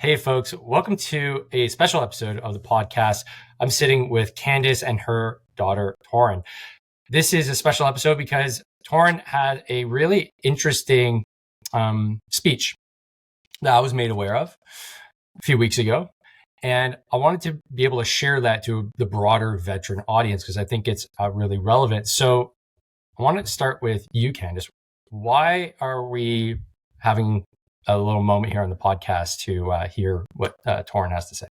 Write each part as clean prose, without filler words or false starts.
Hey, folks, welcome to a special episode of the podcast. I'm sitting with Candace and her daughter, Torrin. This is a special episode because Torrin had a really interesting speech that I was made aware of a few weeks ago. And I wanted to be able to share that to the broader veteran audience because I think it's really relevant. So I wanted to start with you, Candace. Why are we having a little moment here on the podcast to hear what Torrin has to say?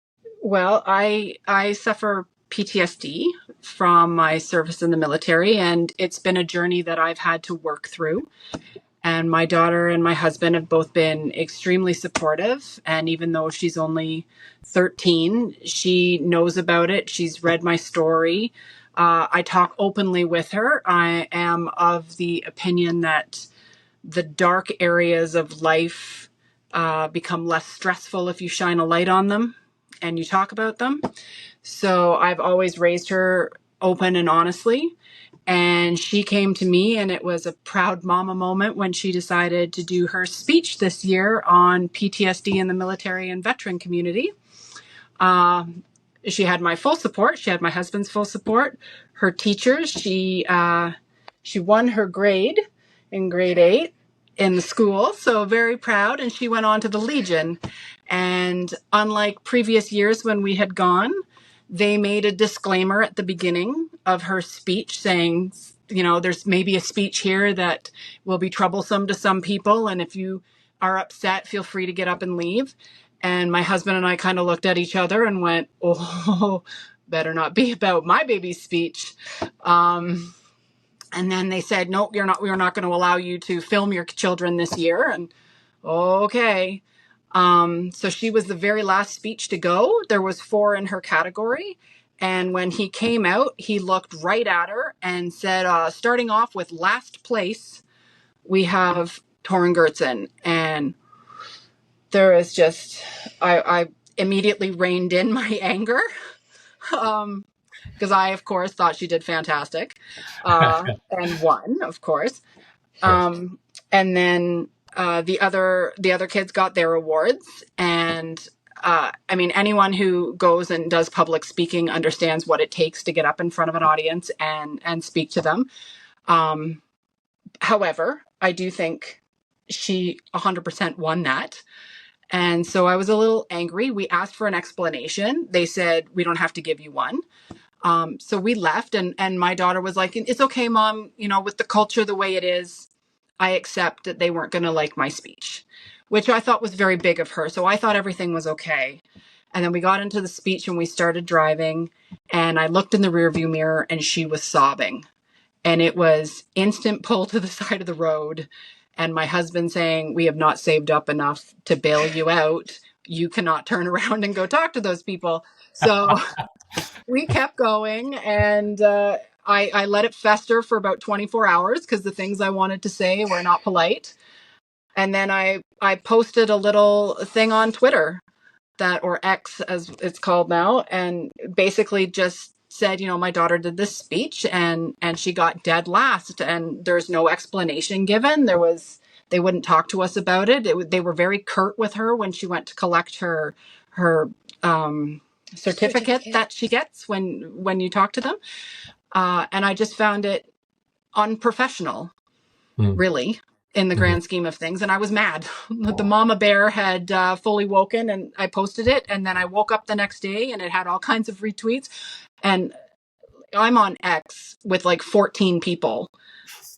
Well, I suffer PTSD from my service in the military, and it's been a journey that I've had to work through. And my daughter and my husband have both been extremely supportive. And even though she's only 13, she knows about it. She's read my story. I talk openly with her. I am of the opinion that the dark areas of life become less stressful if you shine a light on them and you talk about them. So I've always raised her open and honestly. And she came to me, and it was a proud mama moment when she decided to do her speech this year on PTSD in the military and veteran community. She had my full support. She had my husband's full support. Her teachers, she won her grade in grade 8 in the school, so very proud. And she went on to the Legion. And unlike previous years when we had gone, they made a disclaimer at the beginning of her speech saying, you know, there's maybe a speech here that will be troublesome to some people. And if you are upset, feel free to get up and leave. And my husband and I kind of looked at each other and went, oh, better not be about my baby's speech. And then they said, no, we're not going to allow you to film your children this year. And okay. So she was the very last speech to go. There was 4 in her category. And when he came out, he looked right at her and said, starting off with last place, we have Torrin Gertzen. And there is just, I immediately reined in my anger. Because I, of course, thought she did fantastic and won, of course. And then the other kids got their awards. And I mean, anyone who goes and does public speaking understands what it takes to get up in front of an audience and speak to them. However, I do think she 100% won that. And so I was a little angry. We asked for an explanation. They said, we don't have to give you one. So we left, and my daughter was like, it's okay, Mom, you know, with the culture the way it is, I accept that they weren't going to like my speech, which I thought was very big of her. So I thought everything was okay. And then we got into the speech and we started driving, and I looked in the rearview mirror and she was sobbing, and it was instant pull to the side of the road. And my husband saying, we have not saved up enough to bail you out. You cannot turn around and go talk to those people. So we kept going, and I let it fester for about 24 hours because the things I wanted to say were not polite. And then I posted a little thing on Twitter or X as it's called now, and basically just said, you know, my daughter did this speech and she got dead last, and there's no explanation given. They wouldn't talk to us about it. They were very curt with her when she went to collect her certificate that she gets when you talk to them. And I just found it unprofessional, really, in the grand scheme of things. And I was mad. The mama bear had fully woken, and I posted it. And then I woke up the next day and it had all kinds of retweets. And I'm on X with like 14 people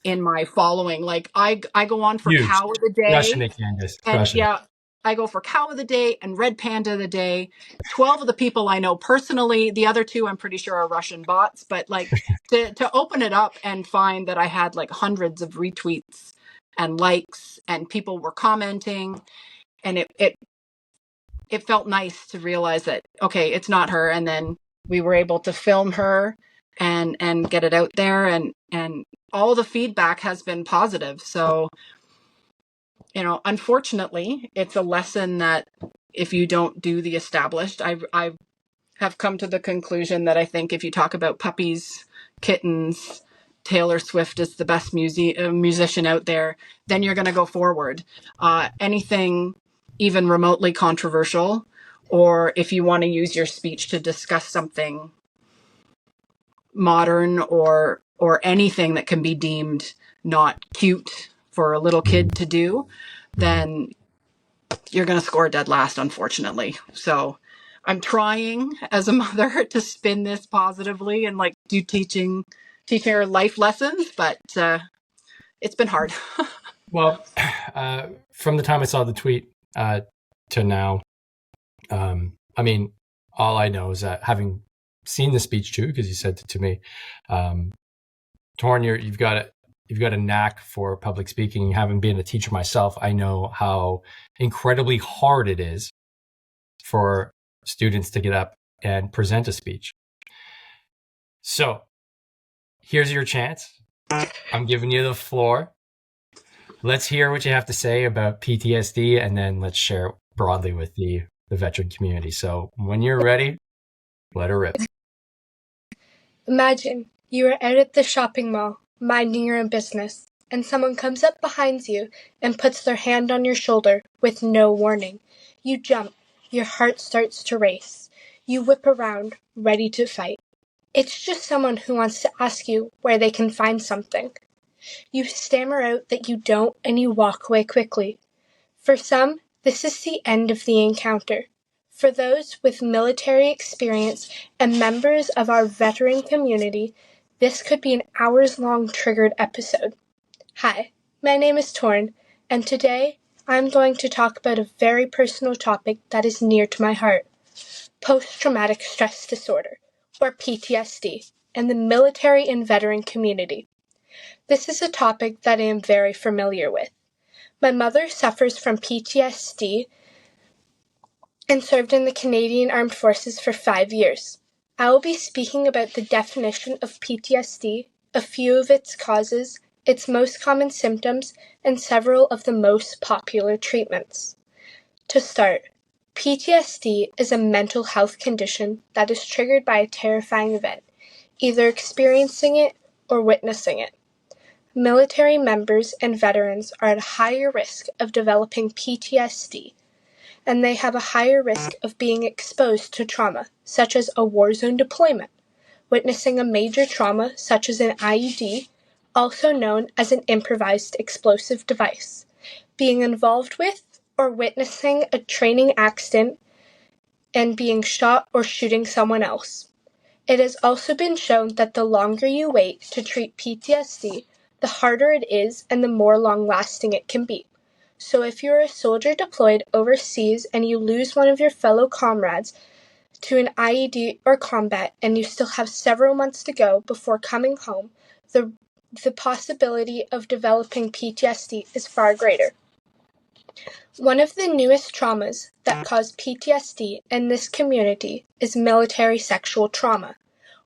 in my following. Like I go on for Huge. Cow of the Day. Crushing it, Candace. Crushing it. I go for Cow of the Day and Red Panda of the Day. 12 of the people I know personally. The other 2, I'm pretty sure, are Russian bots. But like to open it up and find that I had like hundreds of retweets and likes, and people were commenting, and it felt nice to realize that, okay, it's not her. And then we were able to film her and get it out there, and all the feedback has been positive. So, you know, unfortunately, it's a lesson that if you don't do the established, I have come to the conclusion that I think if you talk about puppies, kittens, Taylor Swift is the best musician out there, then you're going to go forward. Anything even remotely controversial, or if you want to use your speech to discuss something modern or anything that can be deemed not cute for a little kid to do, then you're going to score dead last, unfortunately. So I'm trying as a mother to spin this positively and like do teaching her life lessons, but it's been hard. Well, from the time I saw the tweet to now, I mean, all I know is that having seen the speech too, because you sent it to me, Torrin, you've got a knack for public speaking. Having been a teacher myself, I know how incredibly hard it is for students to get up and present a speech. So here's your chance. I'm giving you the floor. Let's hear what you have to say about PTSD, and then let's share broadly with the veteran community. So when you're ready, let her rip. Imagine you are out at the shopping mall, minding your own business, and someone comes up behind you and puts their hand on your shoulder with no warning. You jump, your heart starts to race. You whip around, ready to fight. It's just someone who wants to ask you where they can find something. You stammer out that you don't, and you walk away quickly. For some, this is the end of the encounter. For those with military experience and members of our veteran community, this could be an hours-long triggered episode. Hi, my name is Torrin, and today I'm going to talk about a very personal topic that is near to my heart: post-traumatic stress disorder, or PTSD, in the military and veteran community. This is a topic that I am very familiar with. My mother suffers from PTSD and served in the Canadian Armed Forces for 5 years. I will be speaking about the definition of PTSD, a few of its causes, its most common symptoms, and several of the most popular treatments. To start, PTSD is a mental health condition that is triggered by a terrifying event, either experiencing it or witnessing it. Military members and veterans are at a higher risk of developing PTSD, and they have a higher risk of being exposed to trauma, such as a war zone deployment, witnessing a major trauma such as an IED, also known as an improvised explosive device, being involved with or witnessing a training accident, and being shot or shooting someone else. It has also been shown that the longer you wait to treat PTSD, the harder it is and the more long-lasting it can be. So if you're a soldier deployed overseas and you lose one of your fellow comrades to an IED or combat and you still have several months to go before coming home, the possibility of developing PTSD is far greater. One of the newest traumas that cause PTSD in this community is military sexual trauma,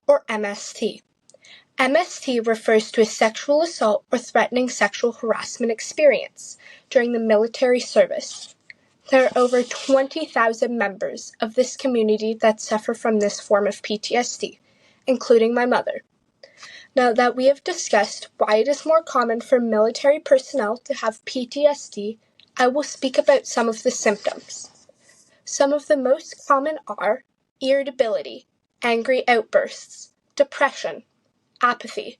or MST. MST refers to a sexual assault or threatening sexual harassment experience during the military service. There are over 20,000 members of this community that suffer from this form of PTSD, including my mother. Now that we have discussed why it is more common for military personnel to have PTSD, I will speak about some of the symptoms. Some of the most common are irritability, angry outbursts, depression, apathy,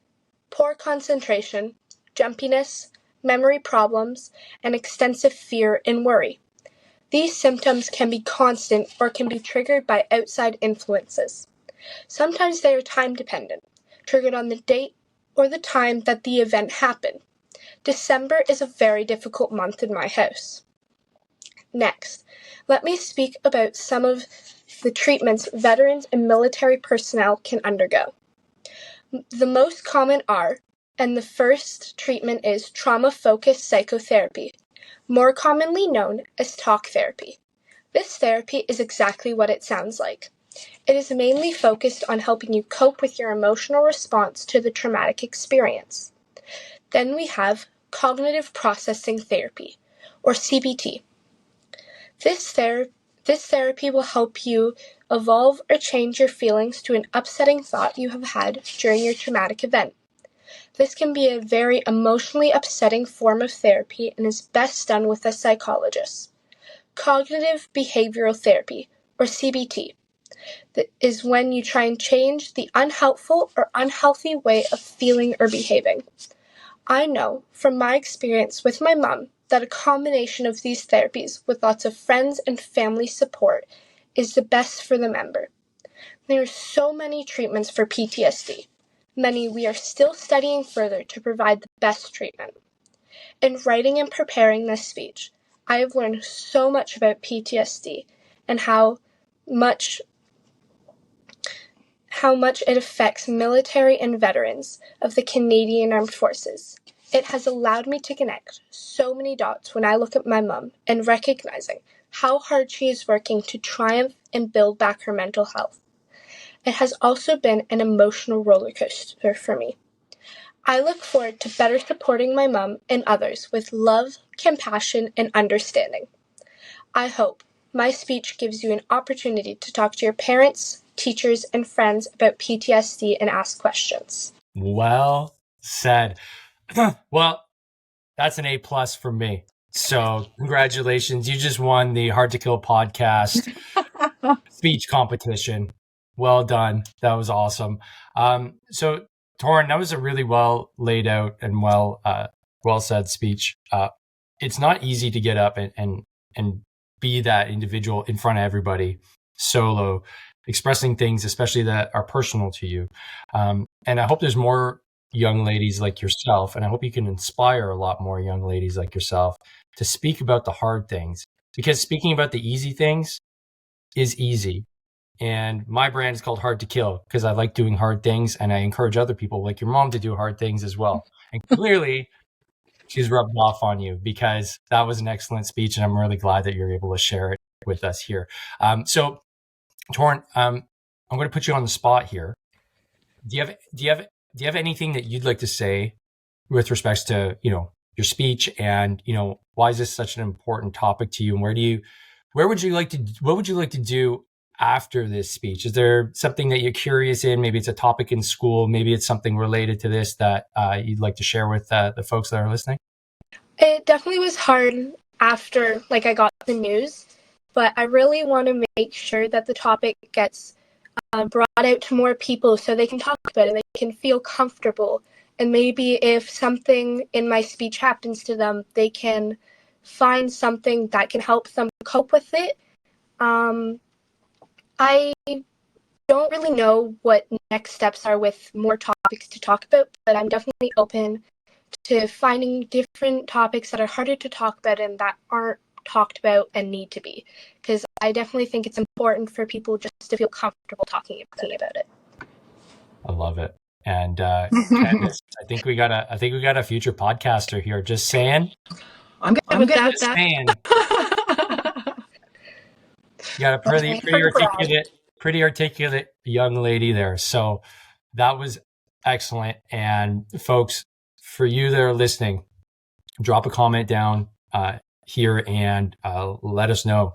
poor concentration, jumpiness, memory problems, and extensive fear and worry. These symptoms can be constant or can be triggered by outside influences. Sometimes they are time-dependent, triggered on the date or the time that the event happened. December is a very difficult month in my house. Next, let me speak about some of the treatments veterans and military personnel can undergo. The most common are, and the first treatment is trauma-focused psychotherapy, more commonly known as talk therapy. This therapy is exactly what it sounds like. It is mainly focused on helping you cope with your emotional response to the traumatic experience. Then we have cognitive processing therapy, or CBT. This therapy will help you evolve or change your feelings to an upsetting thought you have had during your traumatic event. This can be a very emotionally upsetting form of therapy and is best done with a psychologist. Cognitive behavioral therapy, or CBT, that is when you try and change the unhelpful or unhealthy way of feeling or behaving. I know from my experience with my mom that a combination of these therapies with lots of friends and family support is the best for the member. There are so many treatments for PTSD. Many we are still studying further to provide the best treatment. In writing and preparing this speech, I have learned so much about PTSD and how much it affects military and veterans of the Canadian Armed Forces. It has allowed me to connect so many dots when I look at my mom and recognizing how hard she is working to triumph and build back her mental health. It has also been an emotional roller coaster for me. I look forward to better supporting my mom and others with love, compassion, and understanding. I hope my speech gives you an opportunity to talk to your parents, teachers, and friends about PTSD and ask questions. Well said. Well, that's an A+ for me. So congratulations. You just won the Hard to Kill podcast speech competition. Well done. That was awesome. So Torrin, that was a really well laid out and well said speech. It's not easy to get up and be that individual in front of everybody solo, expressing things, especially that are personal to you. And I hope there's more young ladies like yourself, and I hope you can inspire a lot more young ladies like yourself to speak about the hard things, because speaking about the easy things is easy. And my brand is called Hard to Kill because I like doing hard things, and I encourage other people like your mom to do hard things as well. And clearly she's rubbed off on you, because that was an excellent speech, and I'm really glad that you're able to share it with us here. So Torrin, I'm going to put you on the spot here. Do you have anything that you'd like to say with respects to, your speech, and, why is this such an important topic to you, and what would you like to do after this speech? Is there something that you're curious in? Maybe it's a topic in school, maybe it's something related to this that you'd like to share with the folks that are listening? It definitely was hard after I got the news, but I really want to make sure that the topic gets brought out to more people so they can talk about it and they can feel comfortable. And maybe if something in my speech happens to them, they can find something that can help them cope with it. I don't really know what next steps are with more topics to talk about, but I'm definitely open to finding different topics that are harder to talk about and that aren't talked about and need to be, because I definitely think it's important for people just to feel comfortable talking about it. I love it. And Candace, I think we got a future podcaster here. Just saying. I'm good with that. Just saying. You got a pretty articulate young lady there. So that was excellent. And folks, for you that are listening, drop a comment down here and let us know,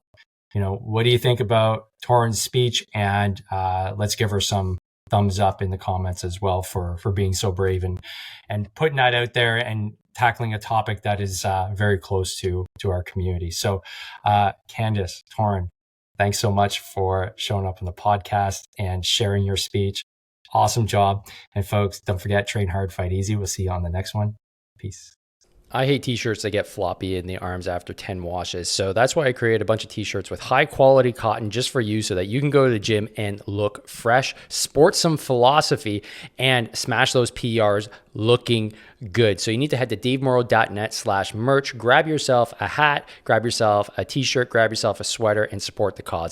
what do you think about Torrin's speech? And let's give her some thumbs up in the comments as well for being so brave and putting that out there and tackling a topic that is very close to our community. So Candace, Torrin, thanks so much for showing up on the podcast and sharing your speech. Awesome job. And folks, don't forget, train hard, fight easy. We'll see you on the next one. Peace. I hate t-shirts that get floppy in the arms after 10 washes. So that's why I created a bunch of t-shirts with high quality cotton just for you so that you can go to the gym and look fresh, sport some philosophy, and smash those PRs looking good. So you need to head to davemorrow.net/merch, grab yourself a hat, grab yourself a t-shirt, grab yourself a sweater, and support the cause.